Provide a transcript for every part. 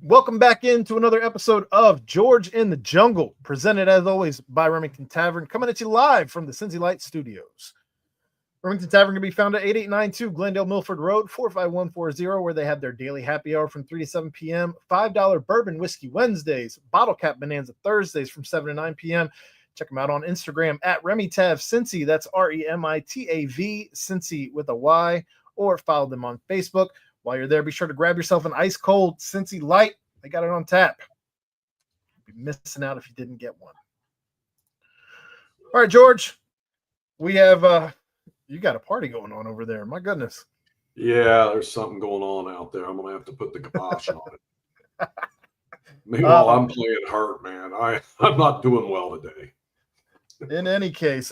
Welcome back into another episode of George in the Jungle, presented as always by Remington Tavern, coming at you live from the Cincy Light Studios. Remington Tavern can be found at 8892 Glendale Milford Rd, 45140, where they have their daily happy hour from 3 to 7 p.m., $5 bourbon whiskey Wednesdays, bottle cap bonanza Thursdays from 7 to 9 p.m. Check them out on Instagram at RemyTav Cincy, that's REMITAV, Cincy with a Y, or follow them on Facebook. While you're there, be sure to grab yourself an ice cold Cincy Light. They got it on tap. You'd be missing out if you didn't get one. All right, George, we have you got a party going on over there. My goodness. Yeah, there's something going on out there. I'm gonna have to put the kibosh on it. Meanwhile, I'm playing hurt, man. I'm not doing well today. In any case,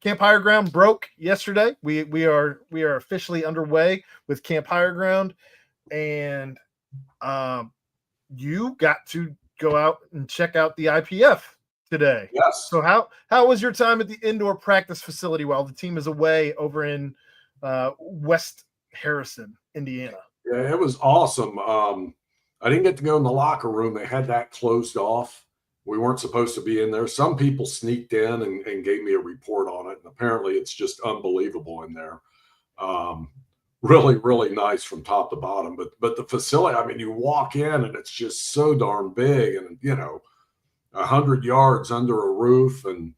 Camp Higher Ground broke yesterday. We are officially underway with Camp Higher Ground, and you got to go out and check out the IPF today. Yes. So how was your time at the indoor practice facility while the team is away over in West Harrison, Indiana? Yeah, it was awesome. I didn't get to go in the locker room. They had that closed off. We weren't supposed to be in there. Some people sneaked in and gave me a report on it. And apparently it's just unbelievable in there. Really, really nice from top to bottom. But the facility, I mean, you walk in and it's just so darn big and, 100 yards under a roof. And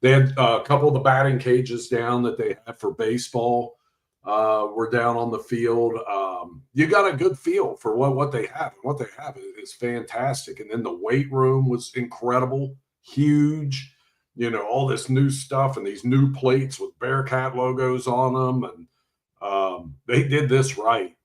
they had a couple of the batting cages down that they have for baseball. We're down on the field. You got a good feel for what they have. And what they have is fantastic. And then the weight room was incredible, huge, all this new stuff and these new plates with Bearcat logos on them. And they did this right,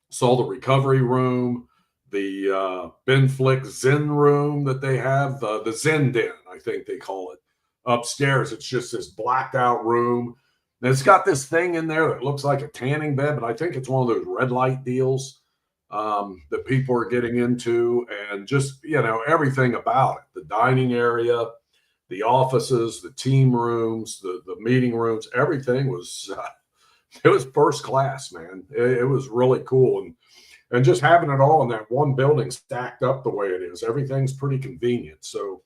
saw the recovery room, the Ben Flick Zen room that they have, the Zen Den, I think they call it, upstairs. It's just this blacked out room. And it's got this thing in there that looks like a tanning bed, but I think it's one of those red light deals that people are getting into, and just, everything about it. The dining area, the offices, the team rooms, the meeting rooms, everything was, it was first class, man. It was really cool. And just having it all in that one building stacked up the way it is, everything's pretty convenient. So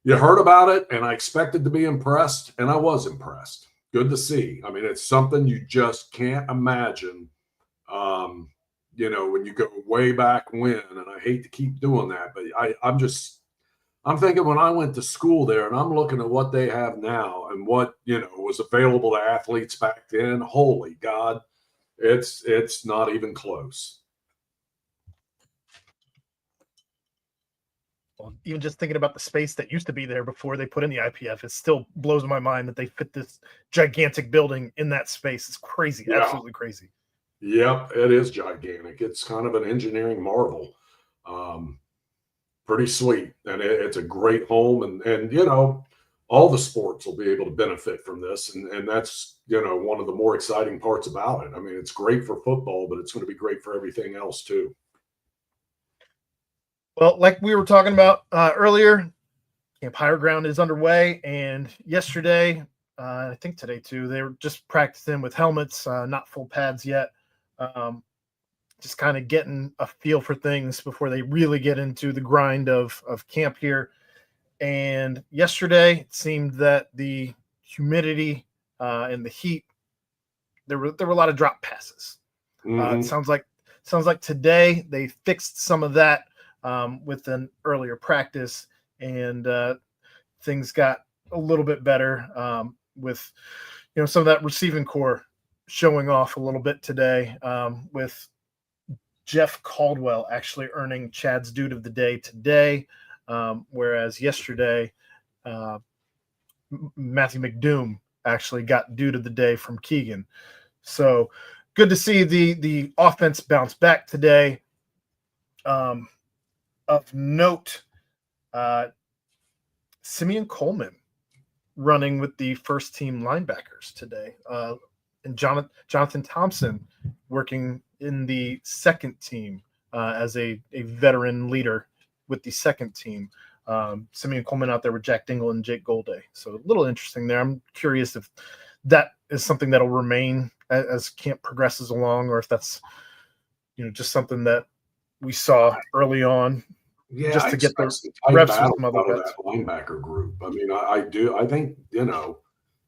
you heard about it, and I expected to be impressed, and I was impressed. Good to see. I mean, it's something you just can't imagine, when you go way back when, and I hate to keep doing that, but I'm thinking when I went to school there, and I'm looking at what they have now and what, was available to athletes back then. Holy God, it's not even close. Well, even just thinking about the space that used to be there before they put in the IPF, it still blows my mind that they fit this gigantic building in that space. It's crazy, yeah. Absolutely crazy. Yep, it is gigantic. It's kind of an engineering marvel. Pretty sweet, and it's a great home, and all the sports will be able to benefit from this, and that's one of the more exciting parts about it. I mean, it's great for football, but it's going to be great for everything else too. Well, like we were talking about earlier, Camp Higher Ground is underway, and yesterday, I think today too, they were just practicing with helmets, not full pads yet, just kind of getting a feel for things before they really get into the grind of camp here. And yesterday, it seemed that the humidity and the heat, there were a lot of drop passes. Mm-hmm. It sounds like today they fixed some of that with an earlier practice, and things got a little bit better with some of that receiving core showing off a little bit today, with Jeff Caldwell actually earning Chad's Dude of the Day today, whereas yesterday Matthew McDoom actually got Dude of the Day from Keegan. So good to see the offense bounce back today. Of note, Simeon Coleman running with the first team linebackers today, and Jonathan Thompson working in the second team as a veteran leader with the second team. Simeon Coleman out there with Jack Dingle and Jake Golday. So a little interesting there. I'm curious if that is something that'll remain as camp progresses along, or if that's just something that we saw early on, Yeah, just I to get the expect some tight reps with battles some other out of vets. that linebacker group. I mean, I do. I think,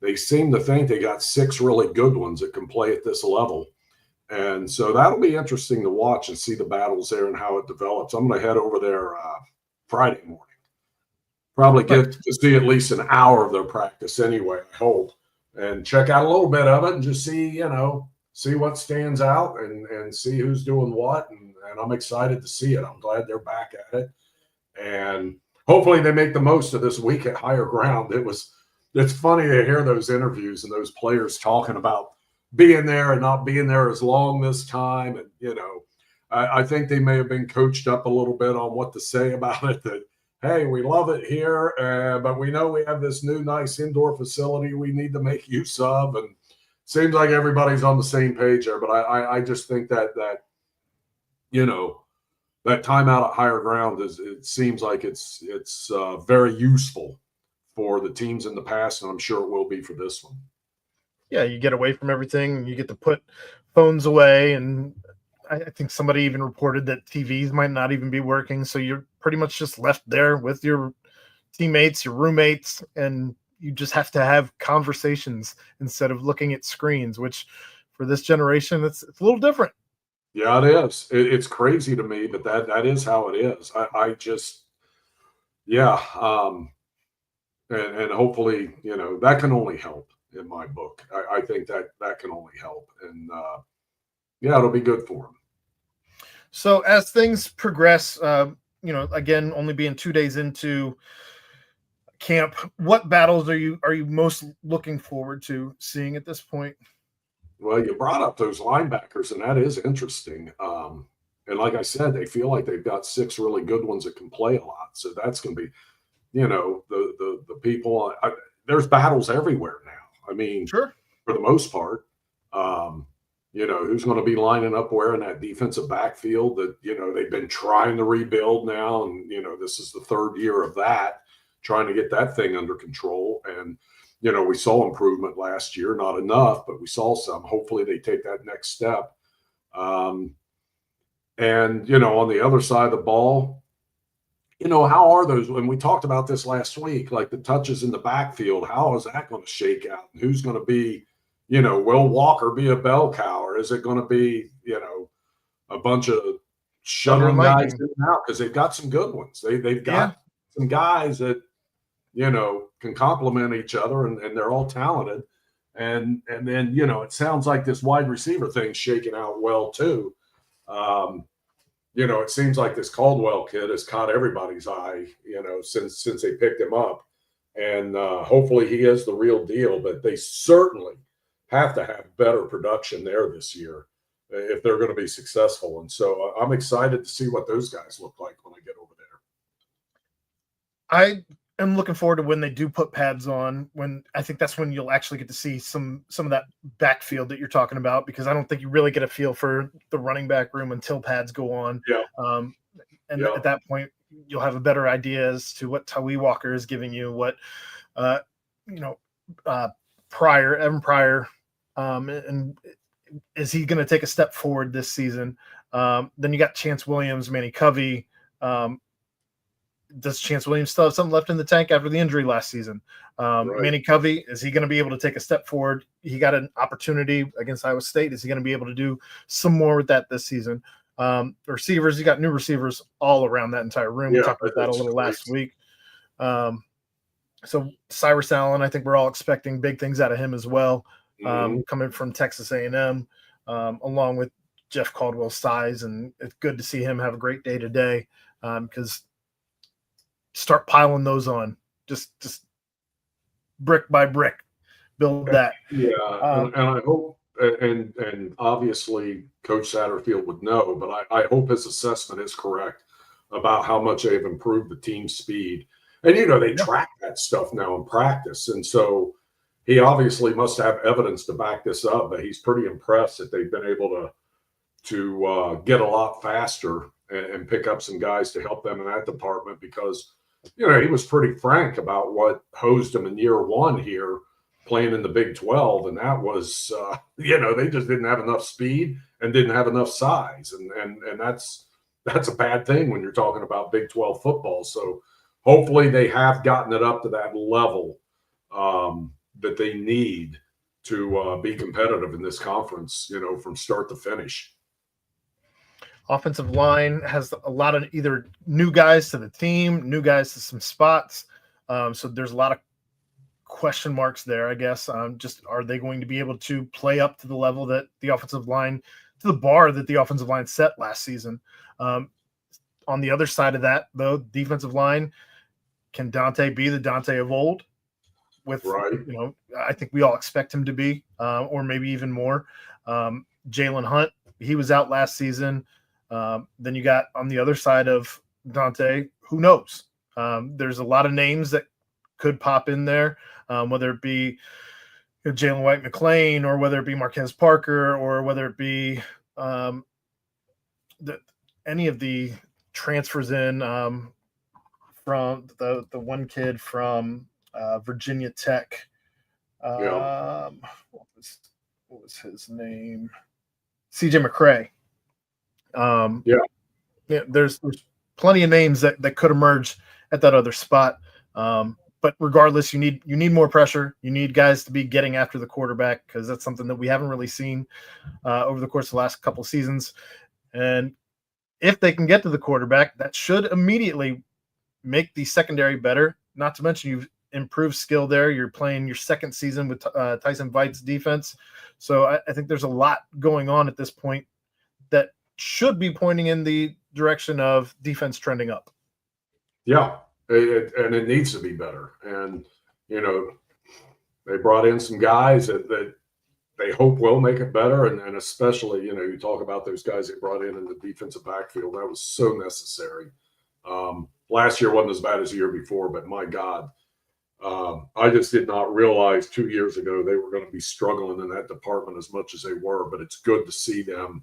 they seem to think they got 6 really good ones that can play at this level. And so that'll be interesting to watch and see the battles there and how it develops. I'm going to head over there Friday morning. Probably get to see at least an hour of their practice anyway, I hope, and check out a little bit of it and just see what stands out and see who's doing what. And I'm excited to see it. I'm glad they're back at it. And hopefully they make the most of this week at Higher Ground. It's funny to hear those interviews and those players talking about being there and not being there as long this time. And, I think they may have been coached up a little bit on what to say about it, that, hey, we love it here, but we know we have this new nice indoor facility we need to make use of. And seems like everybody's on the same page there. But I just think that that timeout at Higher Ground it seems like it's very useful for the teams in the past, and I'm sure it will be for this one. Yeah, you get away from everything, and you get to put phones away, and I think somebody even reported that TVs might not even be working, so you're pretty much just left there with your teammates, your roommates, and you just have to have conversations instead of looking at screens, which for this generation, it's a little different. Yeah, it is. It's crazy to me, but that is how it is. I just, yeah, and hopefully, that can only help in my book. I think that can only help, and yeah, it'll be good for them. So as things progress, again, only being 2 days into camp, what battles are you most looking forward to seeing at this point? Well, you brought up those linebackers, and that is interesting. And like I said, they feel like they've got 6 really good ones that can play a lot. So that's going to be, the people. There's battles everywhere now. I mean, Sure. For the most part, who's going to be lining up where in that defensive backfield that, they've been trying to rebuild now. And, this is the 3rd year of that, trying to get that thing under control. And, we saw improvement last year, not enough, but we saw some. Hopefully they take that next step. And, on the other side of the ball, how are those? And we talked about this last week, like the touches in the backfield, how is that going to shake out? And who's going to be, will Walker be a bell cow, or is it going to be, a bunch of shuttling guys in and out? Because they've got some good ones. They've got some guys that, can complement each other, and they're all talented. And then, it sounds like this wide receiver thing's shaking out well too. It seems like this Caldwell kid has caught everybody's eye, since they picked him up. And hopefully he is the real deal, but they certainly have to have better production there this year if they're going to be successful. And so I'm excited to see what those guys look like when I get over there. I am looking forward to when they do put pads on, when I think that's when you'll actually get to see some of that backfield that you're talking about, because I don't think you really get a feel for the running back room until pads go on. Yeah. At that point, you'll have a better idea as to what Tawee Walker is giving you, what Evan Pryor, and is he going to take a step forward this season? Then you got Chance Williams, Manny Covey. Does Chance Williams still have something left in the tank after the injury last season? Right. Manny Covey, is he going to be able to take a step forward? He got an opportunity against Iowa State. Is he going to be able to do some more with that this season? Receivers, you got new receivers all around that entire room. We talked about that a little last week. So Cyrus Allen, I think we're all expecting big things out of him as well, coming from Texas A&M, along with Jeff Caldwell's size. And it's good to see him have a great day today, because start piling those on, just brick by brick, build that. Yeah, and I hope, and obviously Coach Satterfield would know, but I hope his assessment is correct about how much they've improved the team speed. And, they track that stuff now in practice. And so he obviously must have evidence to back this up, but he's pretty impressed that they've been able to get a lot faster and pick up some guys to help them in that department, because, he was pretty frank about what hosed him in year 1 here playing in the Big 12, and that was they just didn't have enough speed and didn't have enough size, and that's a bad thing when you're talking about Big 12 football. So hopefully they have gotten it up to that level that they need to be competitive in this conference, from start to finish. Offensive line has a lot of either new guys to the team, new guys to some spots. So there's a lot of question marks there, I guess. Just are they going to be able to play up to the level that the offensive line, to the bar that the offensive line set last season? On the other side of that, though, defensive line, can Dante be the Dante of old? With, right. I think we all expect him to be, or maybe even more. Jalen Hunt, he was out last season. Then you got on the other side of Dante, who knows? There's a lot of names that could pop in there, whether it be Jalen White McClain, or whether it be Marquez Parker, or whether it be any of the transfers in from the one kid from Virginia Tech. What was his name? CJ McCray. There's plenty of names that could emerge at that other spot. But regardless, you need more pressure. You need guys to be getting after the quarterback, because that's something that we haven't really seen over the course of the last couple seasons. And if they can get to the quarterback, that should immediately make the secondary better. Not to mention you've improved skill there. You're playing your second season with Tyson Vite's defense. So I think there's a lot going on at this point that should be pointing in the direction of defense trending up. Yeah, and it needs to be better. And, they brought in some guys that they hope will make it better. And especially, you talk about those guys they brought in the defensive backfield. That was so necessary. Last year wasn't as bad as the year before, but my God, I just did not realize 2 years ago they were going to be struggling in that department as much as they were. But it's good to see them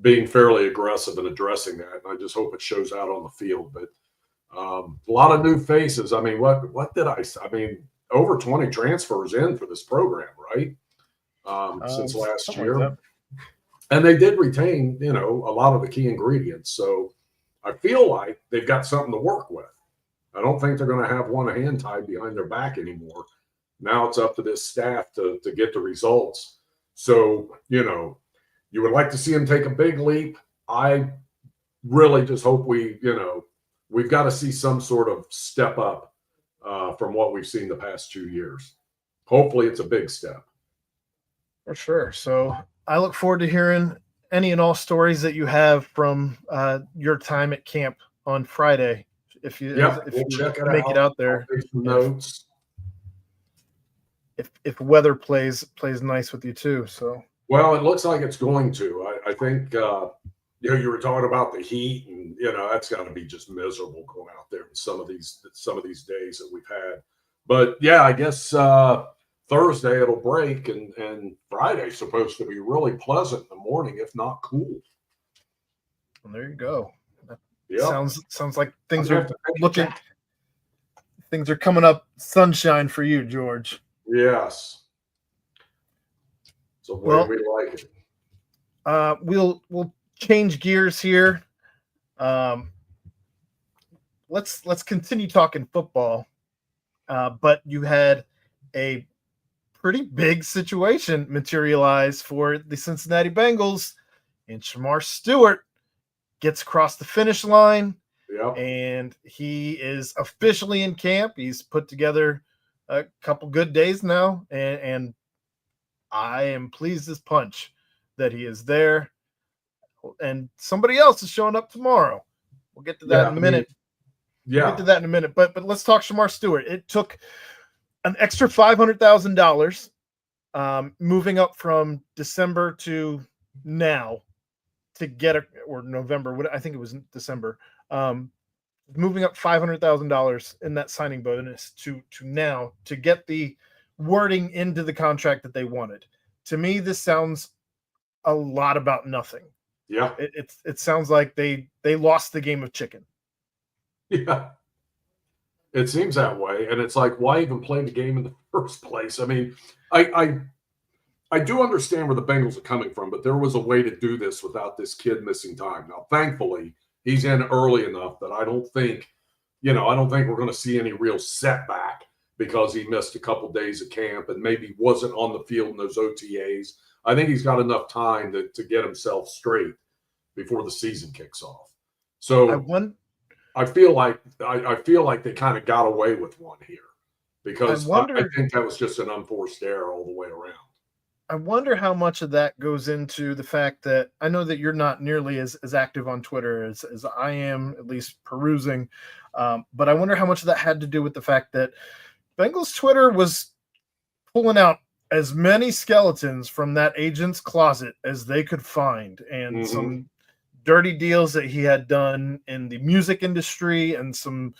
being fairly aggressive and addressing that. And I just hope it shows out on the field. But a lot of new faces. I mean, what did I say? I mean, over 20 transfers in for this program, right? Since last year. Like and they did retain, a lot of the key ingredients. So I feel like they've got something to work with. I don't think they're going to have one hand tied behind their back anymore. Now it's up to this staff to get the results. So, you would like to see them take a big leap. I really just hope we've got to see some sort of step up from what we've seen the past 2 years. Hopefully it's a big step. For sure. So I look forward to hearing any and all stories that you have from your time at camp on Friday. If you make it out there, notes. If weather plays nice with you too. So well, it looks like it's going to. I think you were talking about the heat, and that's got to be just miserable going out there some of these days that we've had. But yeah, I guess Thursday it'll break, and Friday's supposed to be really pleasant in the morning, if not cool. Well, there you go. Yeah, sounds like things are coming up sunshine for you, George. Yes. So we like it. We'll change gears here. Let's continue talking football. But you had a pretty big situation materialize for the Cincinnati Bengals, and Shemar Stewart gets across the finish line. Yep. And he is officially in camp. He's put together a couple good days now, and I am pleased as punch that he is there. And somebody else is showing up tomorrow. We'll get to that in a minute. We'll get to that in a minute. But let's talk Shemar Stewart. It took an extra $500,000 moving up from December to now to get or November. I think it was December. Moving up $500,000 in that signing bonus to now to get the wording into the contract that they wanted. To me, this sounds a lot about nothing. Yeah, it sounds like they lost the game of chicken. Yeah, it seems that way, and it's like, why even play the game in the first place. I mean, I do understand where the Bengals are coming from, but there was a way to do this without this kid missing time. Now, thankfully, he's in early enough that I don't think we're going to see any real setback because he missed a couple days of camp and maybe wasn't on the field in those OTAs. I think he's got enough time to get himself straight before the season kicks off. So I feel like they kind of got away with one here because I think that was just an unforced error all the way around. I wonder how much of that goes into the fact that I know that you're not nearly as active on Twitter as I am, at least perusing. But I wonder how much of that had to do with the fact that Bengals Twitter was pulling out as many skeletons from that agent's closet as they could find, and some dirty deals that he had done in the music industry, and some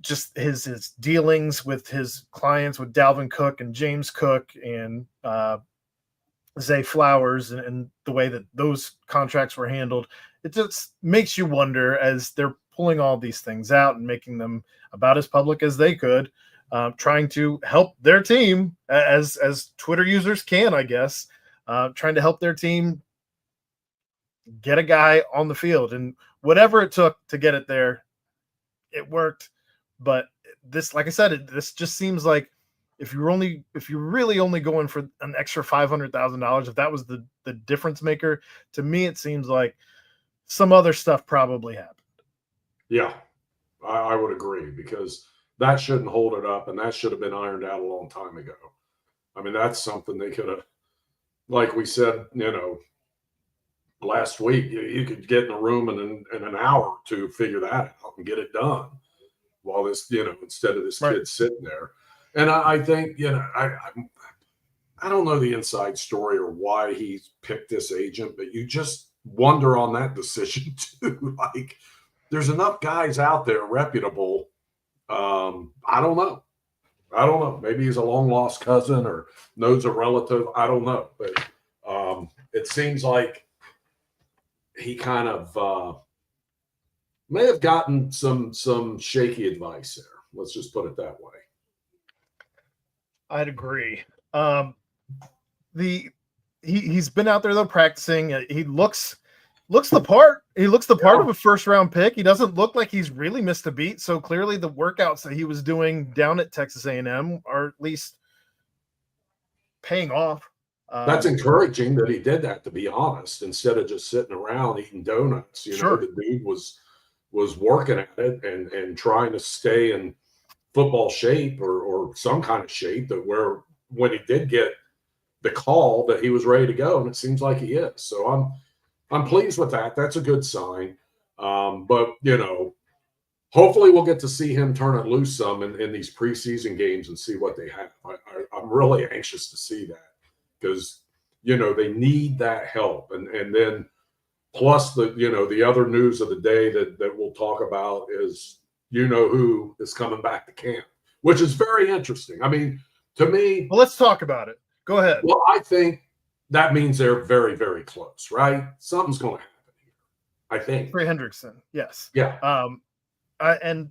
just his dealings with his clients, with Dalvin Cook and James Cook and Zay Flowers, and the way that those contracts were handled. It just makes you wonder, as they're pulling all these things out and making them about as public as they could, trying to help their team as Twitter users can, I guess, trying to help their team get a guy on the field. And whatever it took to get it there, it worked. But this, like I said, this just seems like if you're really only going for an extra $500,000, if that was the difference maker, to me it seems like some other stuff probably happened. Yeah, I would agree, because that shouldn't hold it up, and that should have been ironed out a long time ago. I mean, that's something they could have, like we said, last week, you could get in a room in an hour to figure that out and get it done. While this, instead of this kid sitting there. And I think, I don't know the inside story or why he picked this agent, but you just wonder on that decision too. Like, there's enough guys out there reputable. I don't know. Maybe he's a long lost cousin or knows a relative. I don't know. But it seems like he kind of may have gotten some shaky advice there. Let's just put it that way. I'd agree. He's been out there though practicing. He looks the part. He looks the part of a first round pick. He doesn't look like he's really missed a beat. So clearly the workouts that he was doing down at Texas A&M are at least paying off. That's encouraging that he did that, to be honest, instead of just sitting around eating donuts. The dude was working at it and trying to stay in football shape or some kind of shape, that where when he did get the call that he was ready to go, and it seems like he is. So I'm pleased with that. That's a good sign. But hopefully we'll get to see him turn it loose some in these preseason games and see what they have. I'm really anxious to see that, because they need that help. And then plus the other news of the day that we'll talk about is who is coming back to camp, which is very interesting. I mean, to me, well, let's talk about it. Go ahead. Well, I think that means they're very, very close, right? Something's going to happen here, I think. For Hendrickson, yes. Yeah. And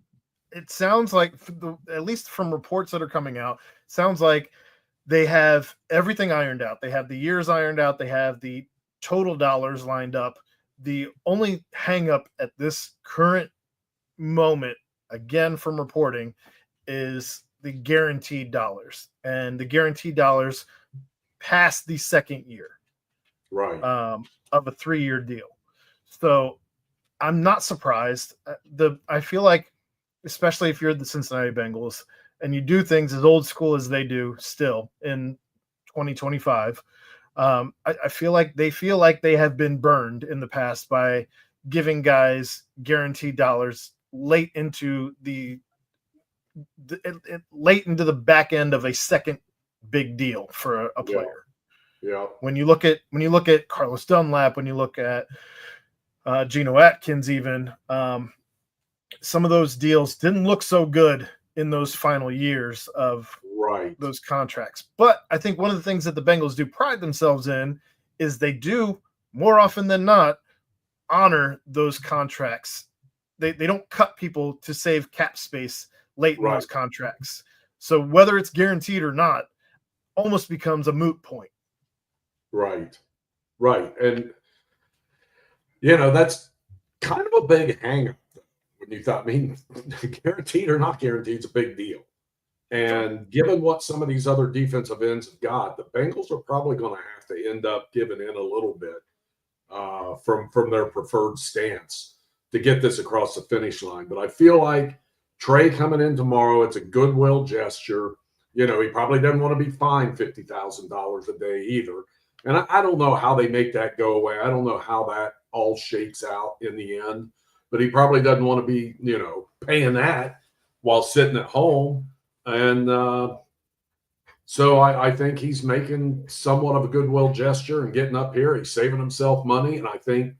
it sounds like, at least from reports that are coming out, sounds like they have everything ironed out. They have the years ironed out. They have the total dollars lined up. The only hang up at this current moment, again from reporting, is the guaranteed dollars, and the guaranteed dollars past the second year, right, of a 3-year deal. So I'm not surprised. I feel like, especially if you're the Cincinnati Bengals and you do things as old school as they do still in 2025, I feel like they have been burned in the past by giving guys guaranteed dollars late into the back end of a second big deal for a player. Yeah. When you look at Carlos Dunlap, when you look at Geno Atkins, even some of those deals didn't look so good in those final years of those contracts. But I think one of the things that the Bengals do pride themselves in is they do, more often than not, honor those contracts. They don't cut people to save cap space late in those contracts. So whether it's guaranteed or not almost becomes a moot point. Right. And, that's kind of a big hang-up when you thought, guaranteed or not guaranteed is a big deal. And given what some of these other defensive ends have got, the Bengals are probably going to have to end up giving in a little bit from their preferred stance to get this across the finish line. But I feel like Trey coming in tomorrow, it's a goodwill gesture. He probably doesn't want to be fined $50,000 a day either. And I don't know how they make that go away. I don't know how that all shakes out in the end. But he probably doesn't want to be, paying that while sitting at home. And so I think he's making somewhat of a goodwill gesture and getting up here. He's saving himself money. And I think,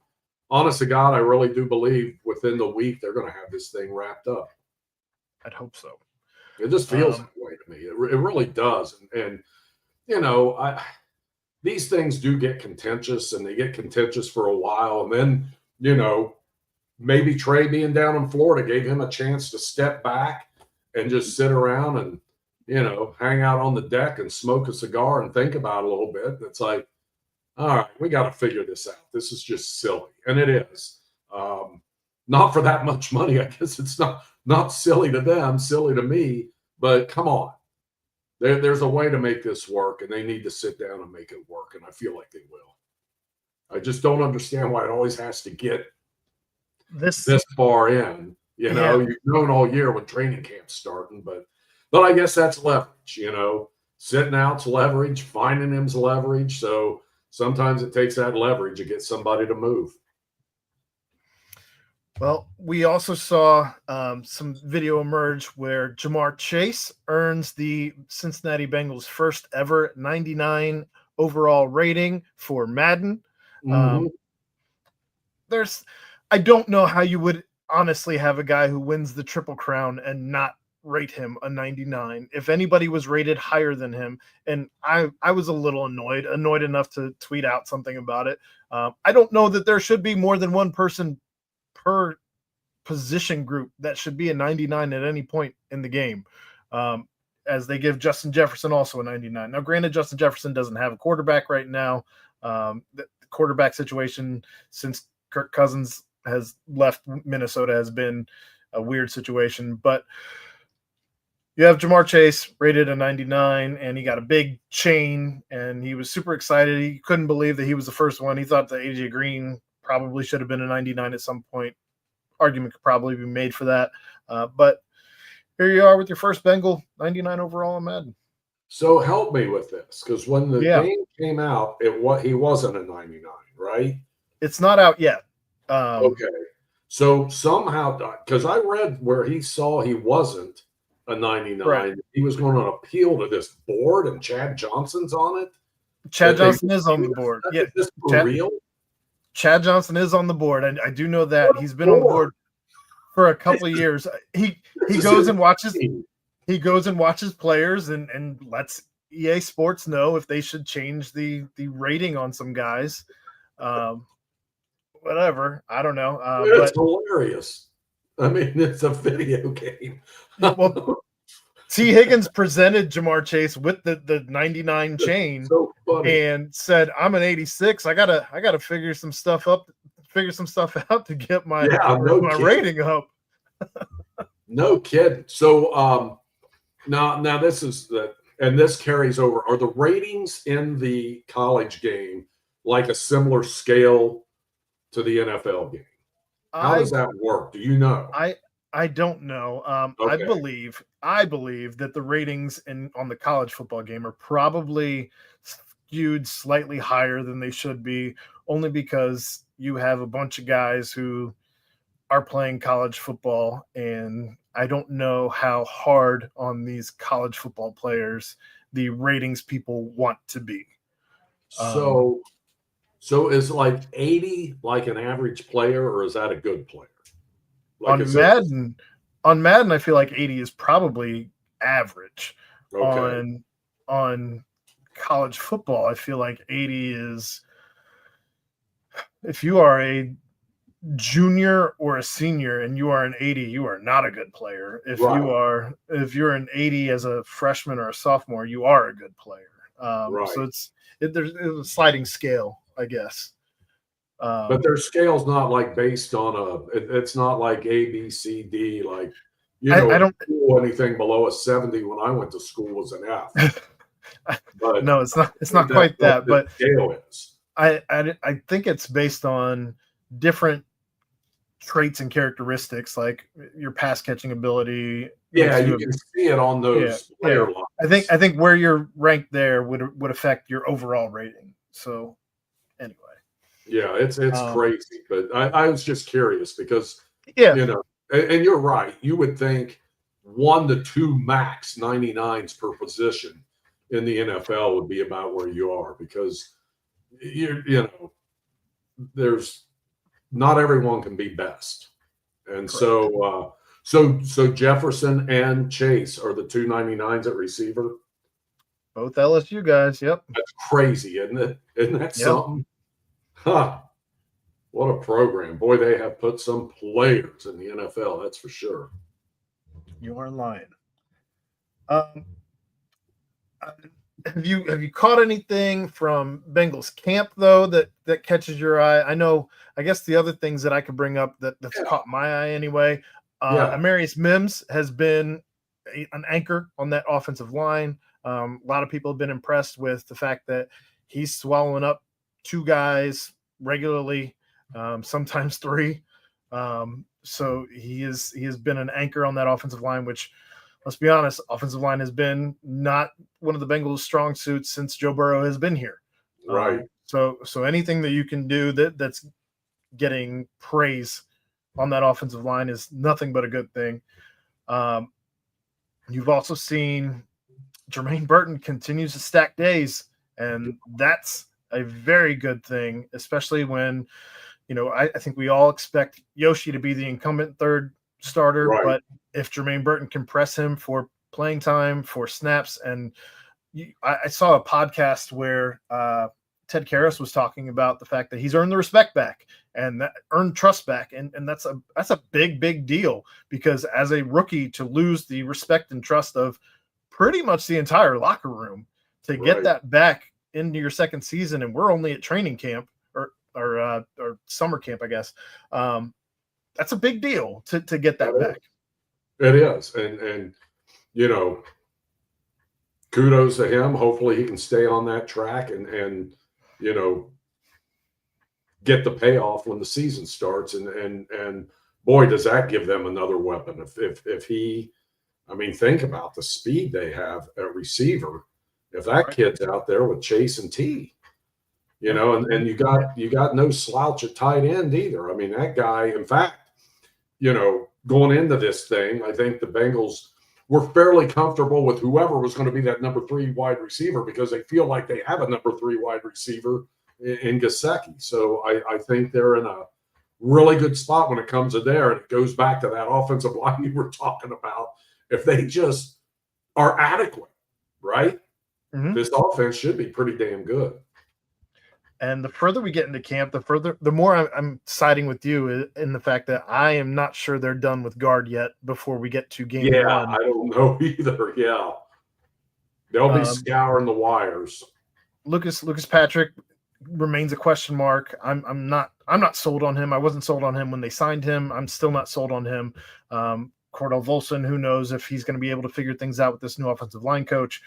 honest to God, I really do believe within the week they're going to have this thing wrapped up. I'd hope so. It just feels that way to me. It really does. And these things do get contentious, and they get contentious for a while. And then, maybe Trey being down in Florida gave him a chance to step back and just sit around and, hang out on the deck and smoke a cigar and think about it a little bit. It's like, all right, we got to figure this out. This is just silly. And it is. Not for that much money. I guess it's not silly to them, silly to me, but come on. There's a way to make this work, and they need to sit down and make it work. And I feel like they will. I just don't understand why it always has to get this far in. You've known all year when training camp's starting, but I guess that's leverage, sitting out's leverage, finding him's leverage. So sometimes it takes that leverage to get somebody to move. Well, we also saw some video emerge where Ja'Marr Chase earns the Cincinnati Bengals' first ever 99 overall rating for Madden. Mm-hmm. I don't know how you would honestly have a guy who wins the Triple Crown and not rate him a 99. If anybody was rated higher than him, and I was a little annoyed enough to tweet out something about it. I don't know that there should be more than one person per position group that should be a 99 at any point in the game, as they give Justin Jefferson also a 99. Now, granted, Justin Jefferson doesn't have a quarterback right now. The quarterback situation since Kirk Cousins has left Minnesota has been a weird situation, but you have Ja'Marr Chase rated a 99, and he got a big chain, and he was super excited. He couldn't believe that he was the first one. He thought that AJ Green probably should have been a 99 at some point. Argument could probably be made for that. But here you are with your first Bengal 99 overall in Madden. So help me with this, because when the game came out, he wasn't a 99, right? It's not out yet. Okay. So somehow, because I read where he saw he wasn't a 99, right. He was going to appeal to this board, and Chad Johnson's on it. Chad Johnson is on the board. Yeah, is this for real? Chad Johnson is on the board, and I do know that he's been on the board for a couple of years. He goes and watches. He goes and watches players and lets EA Sports know if they should change the rating on some guys. Whatever, I don't know. It's hilarious. I mean, it's a video game. Well, T. Higgins presented Ja'Marr Chase with the 99 chain and said, "I'm an 86. I gotta figure some stuff out to get my rating up." No kidding. So now this is and this carries over. Are the ratings in the college game like a similar scale to the NFL game? How does that work? Do you know? I don't know. Okay. I believe that the ratings on the college football game are probably skewed slightly higher than they should be, only because you have a bunch of guys who are playing college football, and I don't know how hard on these college football players the ratings people want to be. So is like 80 like an average player, or is that a good player? Like on Madden, I feel like 80 is probably average. Okay. On college football, I feel like 80 is, if you are a junior or a senior and you are an 80, you are not a good player. If you're an 80 as a freshman or a sophomore, you are a good player. So there's a sliding scale, I guess. But their scale's not like based on it's not like A, B, C, D. Like, I don't anything below a 70 when I went to school was an F. But no, it's not quite that. But scale is. I think it's based on different traits and characteristics, like your pass catching ability. Yeah, you can see it on those player lines. I think where you're ranked there would affect your overall rating. So anyway. Yeah, it's crazy. But I was just curious because and you're right. You would think 1 to 2 max 99s per position in the NFL would be about where you are, because there's not everyone can be best. And correct. So Jefferson and Chase are the 2 99s at receiver. Both LSU guys. Yep. That's crazy, isn't it? Isn't that something? Huh. What a program. Boy, they have put some players in the NFL, that's for sure. You aren't lying. Have you caught anything from Bengals camp, though, that catches your eye? I guess the other things that I could bring up that's caught my eye anyway. Amarius Mims has been an anchor on that offensive line. A lot of people have been impressed with the fact that he's swallowing up 2 guys regularly, sometimes 3. So he has been an anchor on that offensive line, which, let's be honest, offensive line has been not one of the Bengals' strong suits since Joe Burrow has been here. Right. So anything that you can do that's getting praise on that offensive line is nothing but a good thing. You've also seen Jermaine Burton continues to stack days, and that's a very good thing, especially when, I think we all expect Yoshi to be the incumbent third starter, but if Jermaine Burton can press him for playing time, for snaps, and I saw a podcast where Ted Karras was talking about the fact that he's earned the respect back and that earned trust back, and that's a big deal, because as a rookie, to lose the respect and trust of pretty much the entire locker room, to get that back into your second season, and we're only at training camp or summer camp, I guess. That's a big deal to get that back. It is. And kudos to him. Hopefully he can stay on that track and get the payoff when the season starts. And boy, does that give them another weapon. If he, think about the speed they have at receiver. If that kid's out there with Chase and T, and you got no slouch at tight end either. That guy, in fact, going into this thing, I think the Bengals were fairly comfortable with whoever was going to be that number 3 wide receiver, because they feel like they have a number 3 wide receiver in Gesicki. So I think they're in a really good spot when it comes to there. And it goes back to that offensive line you were talking about. If they just are adequate, right? Mm-hmm. This offense should be pretty damn good. And the further we get into camp, the more I'm siding with you in the fact that I am not sure they're done with guard yet before we get to game 1. I don't know either. Yeah. They'll be scouring the wires. Lucas Patrick remains a question mark. I'm not sold on him. I wasn't sold on him when they signed him. I'm still not sold on him. Cordell Volson, who knows if he's going to be able to figure things out with this new offensive line coach.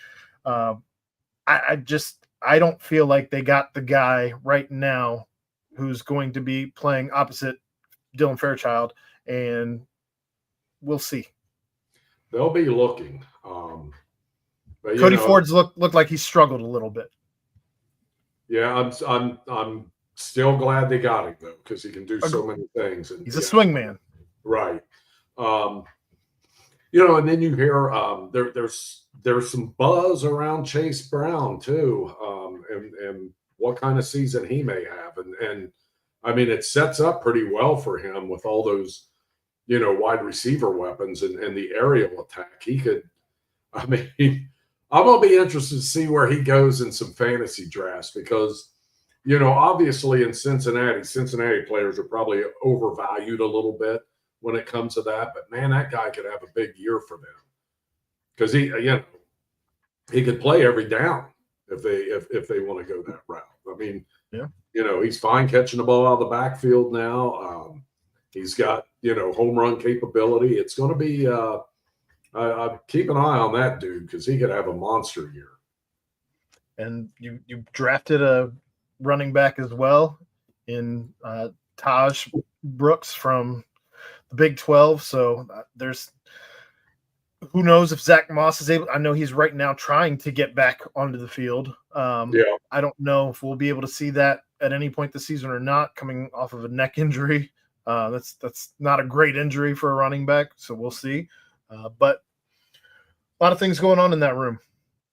I don't feel like they got the guy right now who's going to be playing opposite Dylan Fairchild, and we'll see. They'll be looking. But Cody Ford's looked like he struggled a little bit. Yeah, I'm still glad they got him though, because he can do so many things. And he's a swing man, right? And then you hear there's some buzz around Chase Brown too, and what kind of season he may have, and it sets up pretty well for him with all those wide receiver weapons and the aerial attack. He could, I'm gonna be interested to see where he goes in some fantasy drafts, because obviously in Cincinnati players are probably overvalued a little bit when it comes to that. But man, that guy could have a big year for them because he could play every down if they want to go that route. I mean, yeah, he's fine catching the ball out of the backfield now. He's got home run capability. It's going to be. I keep an eye on that dude because he could have a monster year. And you drafted a running back as well in Tahj Brooks from the Big 12. So there's who knows if Zach Moss is able. I know he's right now trying to get back onto the field. I don't know if we'll be able to see that at any point this season or not, coming off of a neck injury. That's not a great injury for a running back, so we'll see. But a lot of things going on in that room.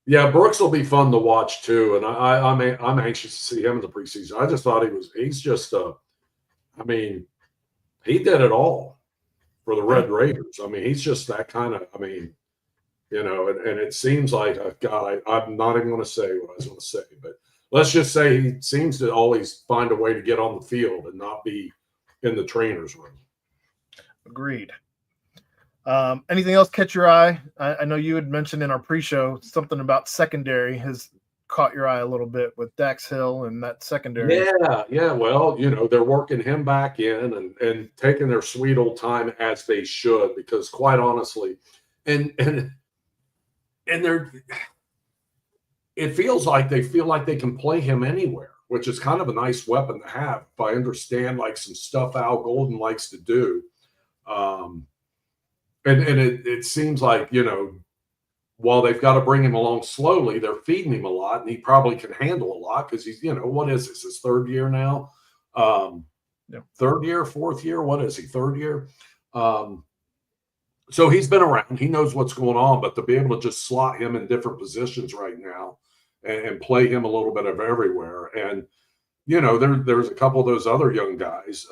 Yeah, Brooks will be fun to watch too, and I'm anxious to see him in the preseason. I just thought he's just he did it all for the Red Raiders. I mean, he's just that kind of. I mean, and it seems like I'm not even going to say what I was going to say, but let's just say he seems to always find a way to get on the field and not be in the trainer's room. Agreed. Anything else catch your eye? I know you had mentioned in our pre-show something about secondary has caught your eye a little bit with Dax Hill and that secondary. Yeah. Well, they're working him back in and taking their sweet old time as they should, because quite honestly, and it feels like they feel like they can play him anywhere, which is kind of a nice weapon to have. If I understand like some stuff Al Golden likes to do. And it seems like, while they've got to bring him along slowly, they're feeding him a lot, and he probably can handle a lot because he's, what is this, his third year now? Third year, fourth year? What is he, third year? So he's been around. He knows what's going on, but to be able to just slot him in different positions right now and play him a little bit of everywhere. And, there's a couple of those other young guys,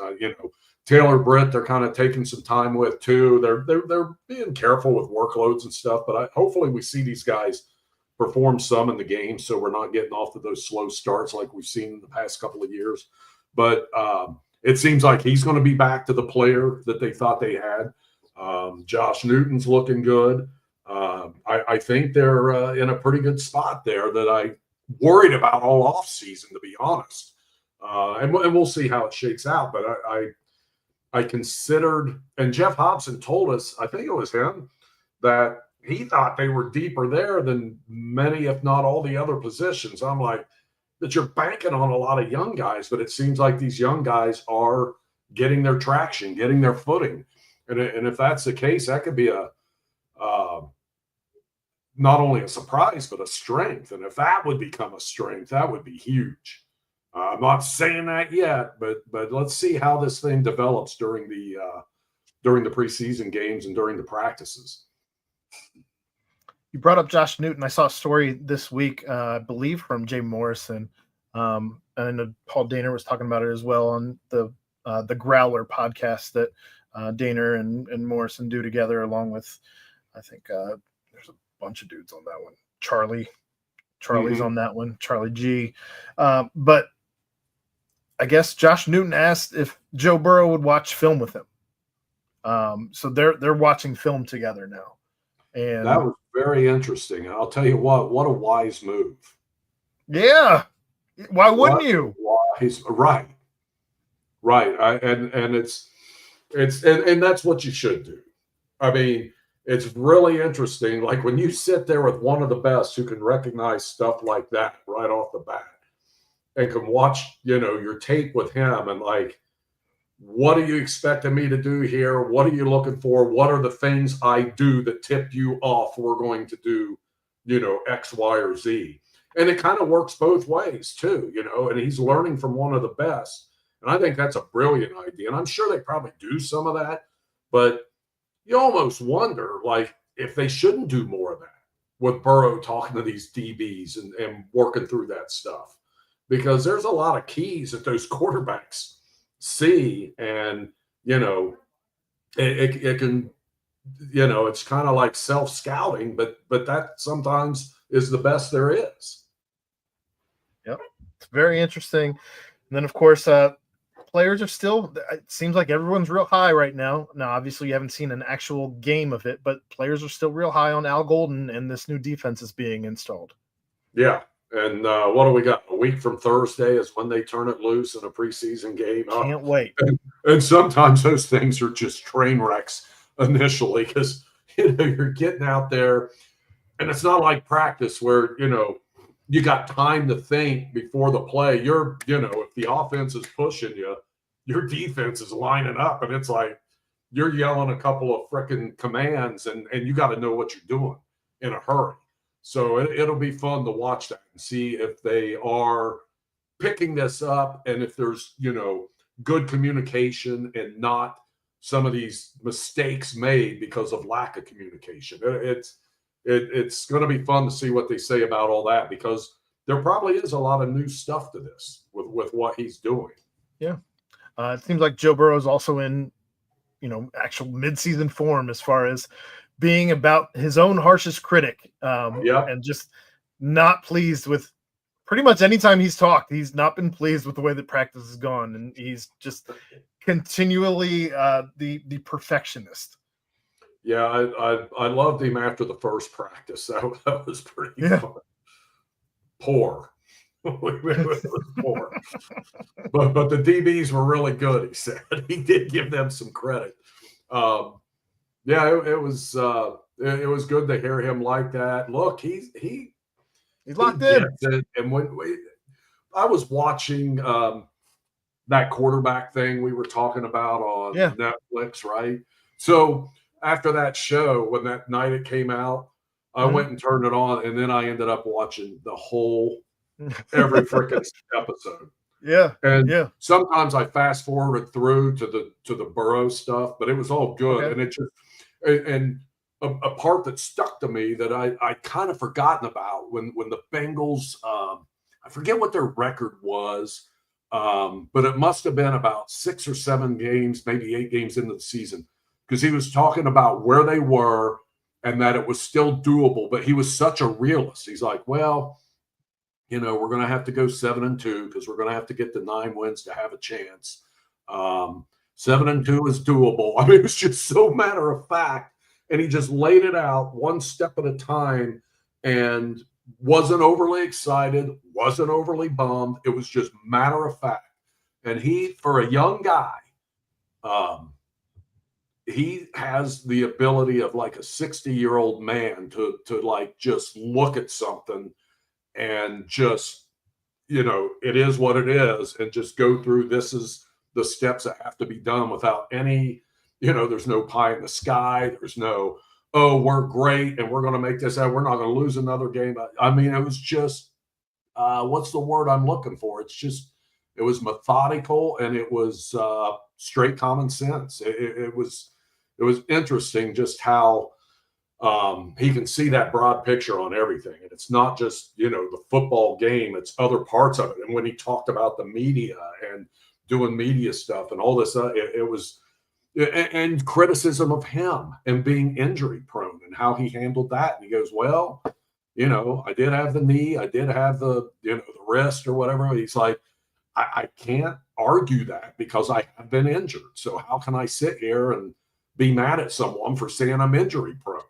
Taylor Britt, they're kind of taking some time with too. They're being careful with workloads and stuff, but hopefully we see these guys perform some in the game, so we're not getting off to those slow starts like we've seen in the past couple of years. But it seems like he's going to be back to the player that they thought they had. Josh Newton's looking good. I think they're in a pretty good spot there that I worried about all off season, to be honest. And we'll see how it shakes out, but I considered, and Jeff Hobson told us, I think it was him, that he thought they were deeper there than many, if not all, the other positions. I'm like, that you're banking on a lot of young guys, but it seems like these young guys are getting their traction, getting their footing. And if that's the case, that could be not only a surprise, but a strength. And if that would become a strength, that would be huge. I'm not saying that yet, but let's see how this thing develops during the preseason games and during the practices. You brought up Josh Newton. I saw a story this week, I believe, from Jay Morrison, and I know Paul Daner was talking about it as well on the Growler podcast that Daner and Morrison do together, along with, I think there's a bunch of dudes on that one. Charlie's on that one, Charlie G. But I guess Josh Newton asked if Joe Burrow would watch film with him. So they're watching film together now. And that was very interesting. And I'll tell you what a wise move. Yeah. Why wouldn't you? Wise, right. And it's that's what you should do. I mean, it's really interesting. Like when you sit there with one of the best who can recognize stuff like that right off the bat and can watch, your tape with him and like, what are you expecting me to do here? What are you looking for? What are the things I do that tip you off? We're going to do, X, Y, or Z. And it kind of works both ways too, and he's learning from one of the best. And I think that's a brilliant idea. And I'm sure they probably do some of that, but you almost wonder, like, if they shouldn't do more of that with Burrow talking to these DBs and working through that stuff, because there's a lot of keys that those quarterbacks see, and it can, it's kind of like self-scouting, but that sometimes is the best there is. Yep. It's very interesting. And then, of course, players are still, it seems like everyone's real high right now. Now, obviously, you haven't seen an actual game of it, but players are still real high on Al Golden and this new defense is being installed. Yeah. And what do we got? A week from Thursday is when they turn it loose in a preseason game. Can't wait. And sometimes those things are just train wrecks initially because, you're getting out there and it's not like practice where, you got time to think before the play. If the offense is pushing you, your defense is lining up and it's like you're yelling a couple of freaking commands and you got to know what you're doing in a hurry. So it'll be fun to watch that and see if they are picking this up and if there's, good communication and not some of these mistakes made because of lack of communication. It's going to be fun to see what they say about all that because there probably is a lot of new stuff to this with what he's doing. Yeah. It seems like Joe Burrow is also in, actual midseason form as far as being about his own harshest critic and just not pleased with pretty much anytime he's talked. He's not been pleased with the way that practice has gone. And he's just continually the perfectionist. Yeah, I loved him after the first practice. That was pretty fun. Poor. It was poor. But the DBs were really good, he said. He did give them some credit. It was good to hear him like that. Look, he's locked in. And when I was watching that quarterback thing we were talking about on Netflix, right? So after that show, when that night it came out, I went and turned it on, and then I ended up watching the whole every freaking episode. Yeah. And sometimes I fast forwarded through to the Burrow stuff, but it was all good. Okay. And it just and a part that stuck to me that I kind of forgotten about when the Bengals I forget what their record was, but it must have been about 6 or 7 games, maybe 8 games into the season, because he was talking about where they were and that it was still doable. But he was such a realist. He's like, well, we're going to have to go 7-2 because we're going to have to get to 9 wins to have a chance. 7-2 is doable. I mean, it was just so matter of fact. And he just laid it out one step at a time and wasn't overly excited, wasn't overly bummed. It was just matter of fact. And he, for a young guy, he has the ability of like a 60-year-old man to like just look at something and just, it is what it is, and just go through, this is the steps that have to be done without any, there's no pie in the sky. There's no, oh, we're great and we're going to make this out. We're not going to lose another game. I mean, it was just, what's the word I'm looking for? It was methodical and it was straight common sense. It was interesting just how he can see that broad picture on everything. And it's not just, the football game, it's other parts of it. And when he talked about the media and doing media stuff and all this, it was, and criticism of him and being injury prone and how he handled that. And he goes, well, I did have the knee, I did have the, the wrist or whatever. He's like, I can't argue that because I have been injured. So how can I sit here and be mad at someone for saying I'm injury prone?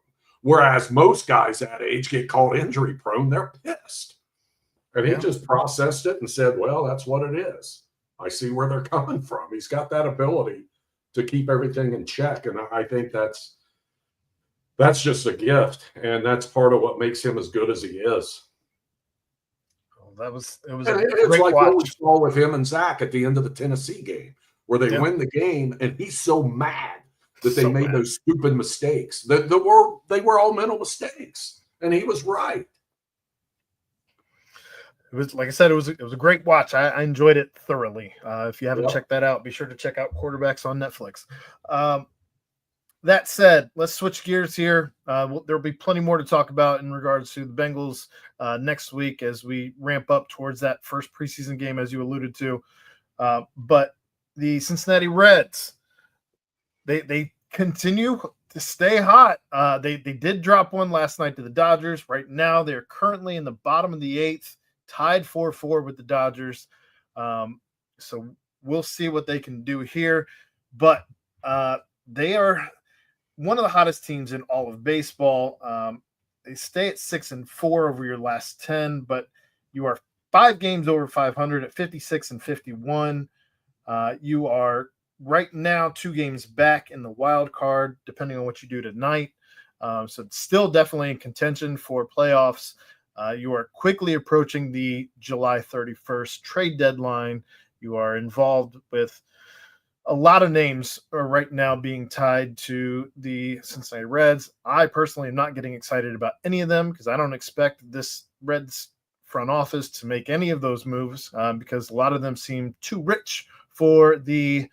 Whereas most guys that age get called injury prone, they're pissed. And he just processed it and said, well, that's what it is. I see where they're coming from. He's got that ability to keep everything in check. And I think that's just a gift. And that's part of what makes him as good as he is. It was it's like what we saw with him and Zach at the end of the Tennessee game, where they win the game and he's so mad that they made those stupid mistakes. They were all mental mistakes, and he was right. It was, like I said, it was a great watch. I enjoyed it thoroughly. If you haven't checked that out, be sure to check out Quarterbacks on Netflix. That said, let's switch gears here. There'll be plenty more to talk about in regards to the Bengals next week as we ramp up towards that first preseason game, as you alluded to. But the Cincinnati Reds, they continue to stay hot. They did drop one last night to the Dodgers. Right now, they're currently in the bottom of the 8th, tied 4-4 with the Dodgers. So we'll see what they can do here. But they are one of the hottest teams in all of baseball. They stay at 6-4 over your last 10, but you are 5 games over 500 at 56-51. You are right now 2 games back in the wild card, depending on what you do tonight. So it's still definitely in contention for playoffs. You are quickly approaching the July 31st trade deadline. You are involved with a lot of names are right now being tied to the Cincinnati Reds. I personally am not getting excited about any of them because I don't expect this Reds front office to make any of those moves because a lot of them seem too rich for the